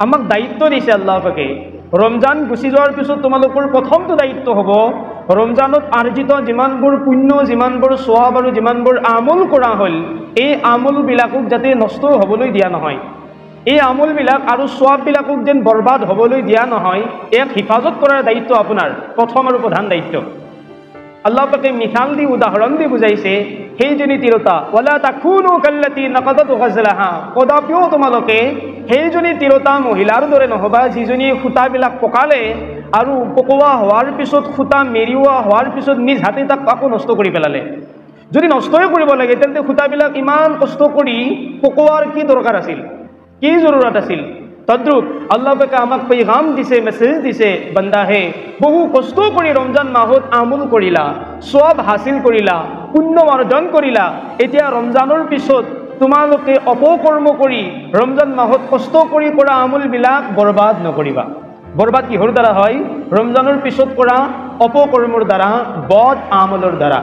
আমাক দায়িত্ব দিছে আল্লাহ পাকে ৰমজান গুচি যোৱাৰ পিছত তোমালোকৰ প্ৰথমটো দায়িত্ব হ'ব ৰমজানত আৰ্জিত যিমানবোৰ পুণ্য যিমানবোৰ সওয়াব আৰু যিমানবোৰ আমল কৰা হ'ল এই আমলবিলাকক যাতে নষ্ট হ'বলৈ দিয়া নহয় এই আমলবিলাক আৰু সওয়াববিলাকক যেন বৰবাদ হ'বলৈ দিয়া নহয় এক হিফাজত কৰাৰ দায়িত্ব আপোনাৰ প্ৰথম আৰু প্ৰধান দায়িত্ব আল্লাহ পাকে মিছাল দি উদাহৰণ দি বুজাইছে সেইজনী তিৰোতা ওয়ালা তাকুনু কাল্লাতি নাকাদাত গাজলাহা কদাপিও তোমালোকে সেইজনী তিৰোতা মহিলাৰ দৰে নহবা যিজনী খুঁটাবিলাক পকালে আৰু পকোৱা হোৱাৰ পিছত খুঁটা মেৰিওৱা হোৱাৰ পিছত নিজ হাতে তাক আকৌ নষ্ট কৰি পেলালে যদি নষ্টই কৰিব লাগে তেন্তে খুঁটাবিলাক ইমান কষ্ট কৰি পকোৱাৰ কি দৰকাৰ আছিল কি জৰুৰত আছিল তদ্রুপ আল্লাহ পাকে আমাক পেগাম দিছে মেসেজ দিছে বান্দা হে বহু কষ্ট কৰি ৰমজান মাহত আমল কৰিলা সওয়াব হাসিল কৰিলা পুণ্য অৰ্জন কৰিলা এতিয়া ৰমজানৰ পিছত তোমালোকে অপকৰ্ম কৰি ৰমজান মাহত কষ্ট কৰি কৰা আমলবিলাক বৰবাদ নকৰিবা বৰবাদ কিহৰ দ্বাৰা হয় ৰমজানৰ পিছত কৰা অপকৰ্মৰ দ্বাৰা বদ আমলৰ দ্বাৰা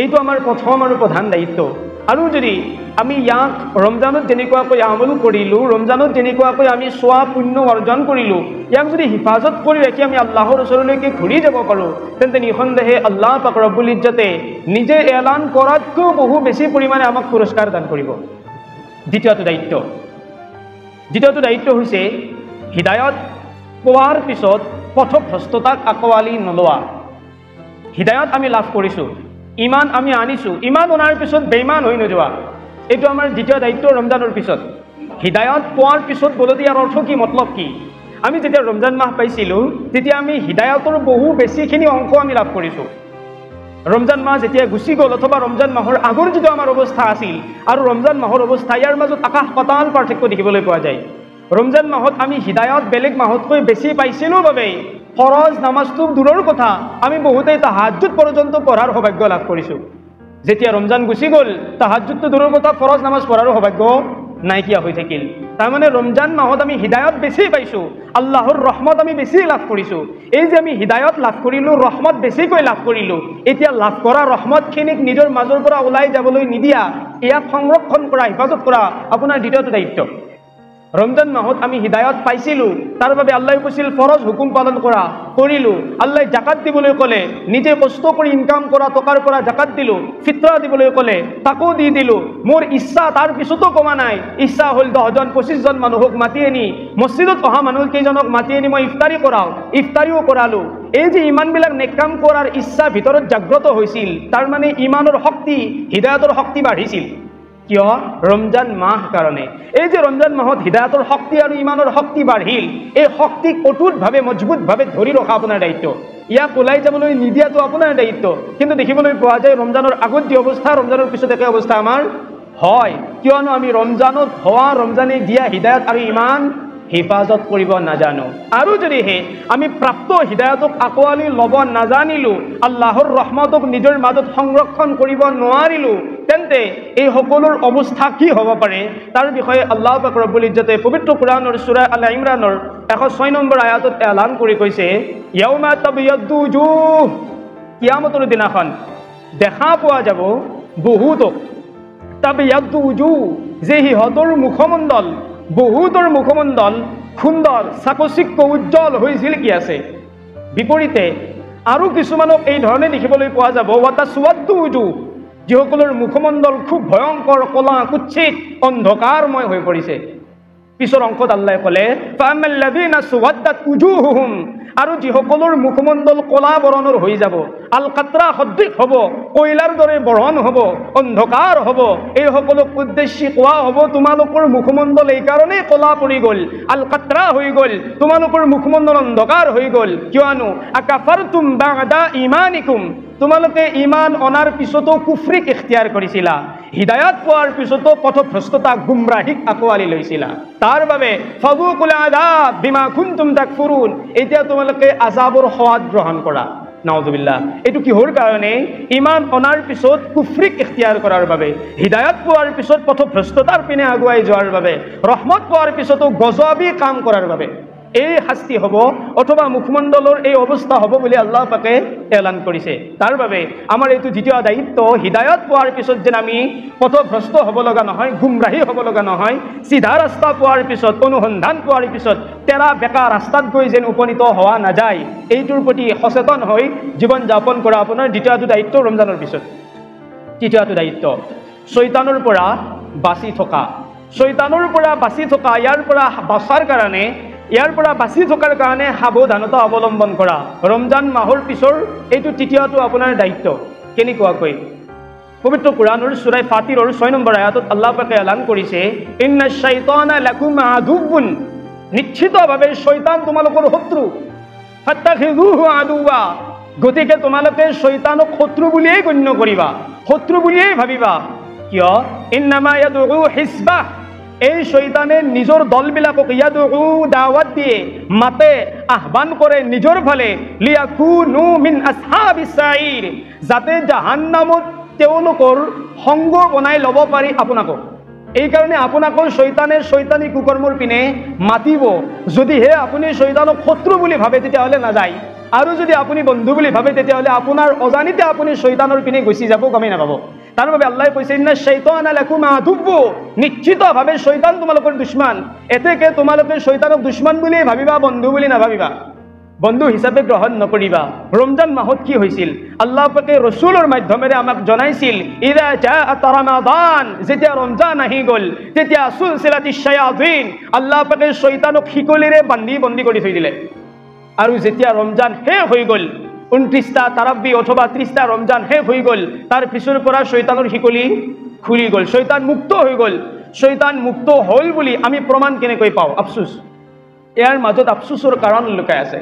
এইটো আমাৰ প্ৰথম আৰু প্ৰধান দায়িত্ব আৰু যদি আমি ইয়াক ৰমজানত যেনেকুৱাকৈ আমল কৰিলোঁ ৰমজানত যেনেকুৱাকৈ আমি সওয়াব পুণ্য অৰ্জন কৰিলোঁ ইয়াক যদি হিফাজত কৰি ৰাখি আমি আল্লাহৰ ওচৰলৈকে ঘূৰি যাব পাৰোঁ তেন্তে নিঃসন্দেহে আল্লাহ পাক ৰব্বুল ইজ্জতে নিজে এলান কৰাতকৈ বহু বেছি পৰিমাণে আমাক পুৰস্কাৰ দান কৰিব দ্বিতীয়টো দায়িত্ব হৈছে হিদায়ত পোৱাৰ পিছত পথভ্ৰষ্টতাক আকোৱালি নলোৱা হিদায়ত আমি লাভ কৰিছোঁ ইমান আমি আনিছোঁ ইমান অনাৰ পিছত বেইমান হৈ নোযোৱা এইটো আমাৰ দ্বিতীয় দায়িত্ব ৰমজানৰ পিছত হিদায়ত পোৱাৰ পিছত বলদি ইয়াৰ অৰ্থ কি মতলব কি আমি যেতিয়া ৰমজান মাহ পাইছিলোঁ তেতিয়া আমি হিদায়তৰ বহু বেছিখিনি অংশ আমি লাভ কৰিছোঁ ৰমজান মাহ যেতিয়া গুচি গ'ল অথবা ৰমজান মাহৰ আগৰ যিটো আমাৰ অৱস্থা আছিল আৰু ৰমজান মাহৰ অৱস্থা ইয়াৰ মাজত আকাশ পাতাল পাৰ্থক্য দেখিবলৈ পোৱা যায় ৰমজান মাহত আমি হিদায়ত বেলেগ মাহতকৈ বেছি পাইছিলোঁ বাবে ফৰজ নামাজটো দূৰৰ কথা আমি বহুতেই তাহাজ্জুদ পৰ্যন্ত পঢ়াৰ সৌভাগ্য লাভ কৰিছোঁ যেতিয়া ৰমজান গুচি গ'ল তাহাজ্জুদটো দূৰৰ কথা ফৰজ নামাজ পঢ়াৰো সৌভাগ্য নাইকিয়া হৈ থাকিল তাৰমানে ৰমজান মাহত আমি হিদায়ত বেছি পাইছোঁ আল্লাহৰ ৰহমত আমি বেছি লাভ কৰিছোঁ এই যে আমি হিদায়ত লাভ কৰিলোঁ ৰহমত বেছিকৈ লাভ কৰিলোঁ এতিয়া লাভ কৰা ৰহমতখিনিক নিজৰ মাজৰ পৰা ওলাই যাবলৈ নিদিয়া ইয়াক সংৰক্ষণ কৰা হিফাজত কৰা আপোনাৰ দ্বিতীয়টো দায়িত্ব ৰমজান মাহত আমি হিদায়ত পাইছিলোঁ তাৰ বাবে আল্লাহে কৈছিল ফৰজ হুকুম পালন কৰা কৰিলোঁ আল্লাহে জাকাত দিবলৈ ক'লে নিজে কষ্ট কৰি ইনকাম কৰা টকাৰ পৰা জাকাত দিলোঁ ফিতৰা দিবলৈ ক'লে তাকো দি দিলোঁ মোৰ ইচ্ছা তাৰ পিছতো কমা নাই ইচ্ছা হ'ল 10জন 25জন মানুহক মাতি আনি মছজিদত অহা মানুহকেইজনক মাতি আনি মই ইফতাৰী কৰাওঁ ইফতাৰীও কৰালোঁ এই যে ইমানবিলাক নেকাম কৰাৰ ইচ্ছা ভিতৰত জাগ্ৰত হৈছিল তাৰ মানে ইমানৰ শক্তি হিদায়তৰ শক্তি বাঢ়িছিল কিয় ৰমজান মাহ কাৰণে এই যে ৰমজান মাহত হিদায়তৰ শক্তি আৰু ইমানৰ শক্তি বাঢ়িল এই শক্তিক অটুটভাৱে মজবুতভাৱে ধৰি ৰখা আপোনাৰ দায়িত্ব ইয়াক ওলাই যাবলৈ নিদিয়াটো আপোনাৰ দায়িত্ব কিন্তু দেখিবলৈ পোৱা যায় ৰমজানৰ আগত যি অৱস্থা ৰমজানৰ পিছত একে অৱস্থা আমাৰ হয় কিয়নো আমি ৰমজানত হোৱা ৰমজানে দিয়া হিদায়ত আৰু ইমান হিফাজত কৰিব নাজানো আৰু যদিহে আমি প্ৰাপ্ত হিদায়তক আকোৱালি ল'ব নাজানিলোঁ আল্লাহৰ ৰহমতক নিজৰ মাজত সংৰক্ষণ কৰিব নোৱাৰিলোঁ তেন্তে এই সকলোৰ অৱস্থা কি হ'ব পাৰে তাৰ বিষয়ে আল্লাহ পাক ৰব্বুল ইজ্জতে পবিত্ৰ কোৰানৰ সূৰা আল ইমৰানৰ 106 নম্বৰ আয়াতত এলান কৰি কৈছে ইয়াউমা তাবিয়াদ্দু উজুহ কিয়ামতৰ দিনাখন দেখা পোৱা যাব বহুতক তাবিয়াদ্দু উজুহ যে সিহঁতৰ মুখমণ্ডল বহুতৰ মুখমণ্ডল সুন্দৰ চাকচিক্য উজ্জ্বল হৈ জিলিকি আছে বিপৰীতে আৰু কিছুমানক এই ধৰণে দেখিবলৈ পোৱা যাব ওয়াতাসওয়াদ্দু উজুহ যিসকলৰ মুখমণ্ডল খুব ভয়ংকৰ কলা কুৎসিত অন্ধকাৰময় হৈ পৰিছে পিছৰ অংশত আল্লাহে ক'লে ফামাল্লাযিনা সুৱাদ্দাত উজুহুহুম আৰু যিসকলৰ মুখমণ্ডল কলা বৰণৰ হৈ যাব আল কাতৰা সদৃশ হ'ব কয়লাৰ দৰে বৰণ হ'ব অন্ধকাৰ হ'ব এই সকলক উদ্দেশ্যি কোৱা হ'ব তোমালোকৰ মুখমণ্ডল এই কাৰণেই কলা পৰি গ'ল আল কাতৰা হৈ গ'ল তোমালোকৰ মুখমণ্ডল অন্ধকাৰ হৈ গ'ল কিয়নো আকাফাৰতুম বা'দা ঈমানিকুম তোমালোকে ইমান অনাৰ পিছতো কুফৰিক ইখতিয়াৰ কৰিছিলা হিদায়ত পোৱাৰ পিছতো পথভ্ৰষ্টতা গুমৰাহিক আকোৱালি লৈছিলা তাৰ বাবে ফাযুকুল আযাব বিমা কুনতুম তাকফুৰুন এতিয়া তোমালোকে আযাবৰ সোৱাদ গ্ৰহণ কৰা নাউযুবিল্লাহ এটো কিহৰ কাৰণে ইমান অনাৰ পিছত কুফৰিক ইখতিয়াৰ কৰাৰ বাবে হিদায়ত পোৱাৰ পিছত পথভ্ৰষ্টতাৰ পিনে আগুৱাই যোৱাৰ বাবে ৰহমত পোৱাৰ পিছতো গজবি কাম কৰাৰ বাবে এই শাস্তি হ'ব অথবা মুখমণ্ডলৰ এই অৱস্থা হ'ব বুলি আল্লাহ পাকে এলান কৰিছে। তাৰ বাবে আমাৰ এইটো দ্বিতীয় দায়িত্ব, হিদায়ত পোৱাৰ পিছত যেন আমি পথভ্ৰষ্ট হ'ব লগা নহয়, গুমৰাহী হ'ব লগা নহয়, চিধা ৰাস্তা পোৱাৰ পিছত, অনুসন্ধান পোৱাৰ পিছত তেৰা বেকা ৰাস্তাত গৈ যেন উপনীত হোৱা নাযায়, এইটোৰ প্ৰতি সচেতন হৈ জীৱন যাপন কৰা আপোনাৰ দ্বিতীয়টো দায়িত্ব ৰমজানৰ পিছত। তৃতীয়টো দায়িত্ব শয়তানৰ পৰা বাচি থকা। শয়তানৰ পৰা বাচি থকা, ইয়াৰ পৰা বাচাৰ কাৰণে, ইয়াৰ পৰা বাচি থকাৰ কাৰণে সাৱধানতা অৱলম্বন কৰা। ৰমজান মাহৰ পিছৰ এইটো তৃতীয়টো আপোনাৰ দায়িত্ব। কেনেকুৱাকৈ? পবিত্ৰ কুৰানৰ সূৰা ফাতিৰৰ 6 নম্বৰ আয়াতত আল্লাহ পাকে এলান কৰিছে, ইন্নাশ শাইতানা লাকুম আদুৱ্বুন, নিশ্চিতভাৱে শয়তান তোমালোকৰ শত্ৰু, ফাত্তাখিযুহু আদুৱা, গতিকে তোমালোকে শয়তানক শত্ৰু বুলিয়েই গণ্য কৰিবা, শত্ৰু বুলিয়েই ভাবিবা। কিয়? ইন্নামা ইয়াদউ হিজবাহ, এই শয়তানে নিজৰ দলবিলাকক ইয়াদউ দাৱাত দিয়ে, মাতে, আহ্বান কৰে নিজৰ ফালে, লিয়াকুনু মিন আসহাবিস সাঈৰ, যাতে জাহান্নামত তেওঁলোকৰ সংগ বনাই ল'ব পাৰি আপোনাকো। এইকাৰণে আপোনাকো শয়তানে শয়তানী কুকৰ্মৰ পিনে মাতিব। যদিহে আপুনি শয়তানক শত্ৰু বুলি ভাবে তেতিয়াহ'লে নাযায়, আৰু যদি আপুনি বন্ধু বুলি ভাবে তেতিয়াহ'লে আপোনাৰ অজানিতে আপুনি শয়তানৰ পিনে গুচি যাব, গমেই নাপাব। তাৰ বাবে আল্লাহে কৈছে, ইন্নাশ শাইতানা লাকুম আদুৱ্বুন, নিশ্চিতভাৱে শয়তান তোমালোকৰ দুশ্মন। এতেকে তোমালোকে শয়তানক দুশ্মন বুলিয়ে ভাবিবা, বন্ধু বুলি নাভাবিবা, বন্ধু হিচাপে গ্ৰহণ নকৰিবা। ৰমজান মাহত কি হৈছিল? আল্লাহ পাকে ৰসুলৰ মাধ্যমেৰে আমাক জনাইছিল, ইযা জাআত ৰমাদান, যেতিয়া ৰমজান আহি গ'ল তেতিয়া সুলসিলাতিশ শায়াতিন, আল্লাহ পাকে শয়তানক শিকলিৰে বন্দী কৰি থৈ দিলে। আৰু যেতিয়া ৰমজান শেষ হৈ গ'ল, 29টা তাৰাবি অথবা 30টা ৰমজান শেষ হৈ গ'ল, তাৰ পিছৰ পৰা শয়তানৰ শিকলি খুলি গ'ল, শয়তান মুক্ত হৈ গ'ল। শয়তান মুক্ত হ'ল বুলি আমি প্ৰমাণ কেনেকৈ পাওঁ? আফচোচ, ইয়াৰ মাজত আফচোচৰ কাৰণ লুকাই আছে।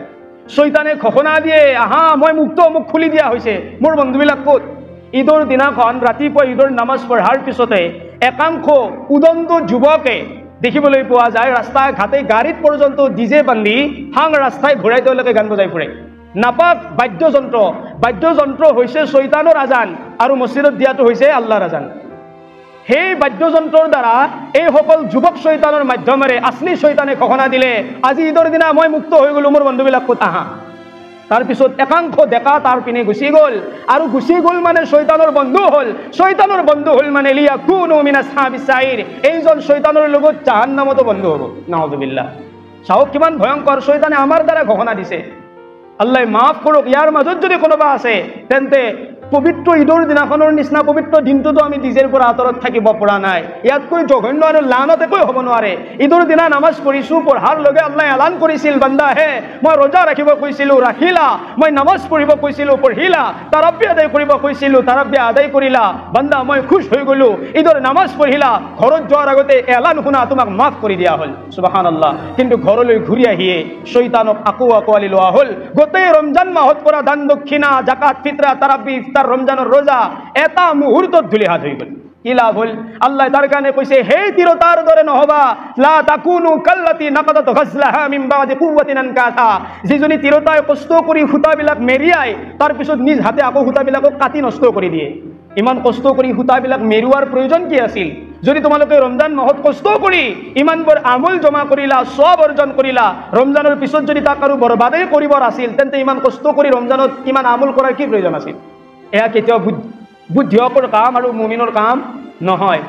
শয়তানে ঘোষণা দিয়ে, আহা মই মুক্ত, মোক খুলি দিয়া হৈছে। মোৰ বন্ধুবিলাক ক'ত? ঈদৰ দিনাখন ৰাতিপুৱা ঈদৰ নামাজ পঢ়াৰ পিছতে একাংশ উদন্ত যুৱকে দেখিবলৈ পোৱা যায় ৰাস্তা ঘাটে গাড়ীত পৰ্যন্ত ডিজে বান্ধি হাং ৰাস্তাই ঘূৰাই তেওঁলোকে গান বজাই ফুৰে। নাপাক বাদ্যযন্ত্ৰ হৈছে শয়তানৰ আজান, আৰু মছজিদত দিয়াটো হৈছে আল্লাহৰ আজান। সেই বাদ্যযন্ত্ৰৰ দ্বাৰা এইসকল যুৱক শয়তানৰ মাধ্যমেৰে আছলি শয়তানে ঘোষণা দিলে, আজি ঈদৰ দিনা মই মুক্ত হৈ গ'লো, মোৰ বন্ধুবিলাক ক'ত আহা। তাৰপিছত একাংশ ডেকা তাৰ পিনে গুচি গ'ল, আৰু গুচি গ'ল মানে শয়তানৰ বন্ধু হ'ল। শয়তানৰ বন্ধু হ'ল মানে লিয়াকুনু মিন আসহাবিস সাঈৰ, এইজন শয়তানৰ লগত জাহান্নামতো বন্ধু হ'ব। নাউযুবিল্লাহ। চাওক কিমান ভয়ংকৰ, শয়তানে আমাৰ দ্বাৰা ঘোষণা দিছে। আল্লাহ মাফ কৰক, ইয়াৰ মাজত যদি কোনোবা আছে তেন্তে পবিত্ৰ ঈদৰ দিনাখনৰ নিচিনা পবিত্ৰ দিনটোতো আমি ডিজেৰ পৰা আঁতৰত থাকিব পৰা নাই। ইয়াতকৈ জঘন্য আৰু লানত একোৱে হ'ব নোৱাৰে। ঈদৰ দিনা নামাজ পঢ়িছোঁ, পঢ়াৰ লগে আল্লাহ এলান কৰিছিল, বান্দা হে মই ৰোজা ৰাখিব কৈছিলোঁ, ৰাখিলা, মই নামাজ পঢ়িব কৈছিলোঁ, পঢ়িলা, তাৰাবি আদায় কৰিব কৈছিলোঁ, তাৰাবি আদায় কৰিলা, বান্দা মই খুশ হৈ গ'লো, ঈদৰ নামাজ পঢ়িলা, ঘৰত যোৱাৰ আগতে এলান শুনা, তোমাক মাফ কৰি দিয়া হ'ল, সুবহানাল্লাহ। কিন্তু ঘৰলৈ ঘূৰি আহিয়ে শয়তানক আকৌ আঁকোৱালি লোৱা হ'ল। গোটেই ৰমজান মাহত কৰা দান দক্ষিণা, জাকাত, ফিতৰা, তাৰাবি, ৰমজানৰ ৰোজা এটা মুহূৰ্তত ধুলি হাত হৈ গ'ল। কি লাভ হ'ল? আল্লাহ তাৰ কাৰণে কৈছে, সেই তিৰোতাৰ দৰে নহবা, লা তাকুনু কাল্লাতি নাকাদাত গাজলাহা মিন বাদি কুওয়াতিন আনকাথা, যিজনী তিৰোতাই কষ্ট কৰি সূতাবিলাক মেৰিয়াই তাৰপিছত নিজ হাতে আকৌ সূতাবিলাকক কাটি নষ্ট কৰি দিয়ে। ইমান কষ্ট কৰি সূতাবিলাক মেৰুৱাৰ প্ৰয়োজন কি আছিল? যদি তোমালোকে ৰমজান মাহত কষ্ট কৰি ইমানবোৰ আমল জমা কৰিলা, সব অৰ্জন কৰিলা, ৰমজানৰ পিছত যদি তাক আৰু বৰবাদেই কৰিবৰ আছিল, তেন্তে ইমান কষ্ট কৰি ৰমজানত ইমান আমল কৰাৰ কি প্ৰয়োজন আছিল? এয়া কেতিয়াও বুদ্ধিয়কৰ কাম আৰু মুমিনৰ কাম নহয়।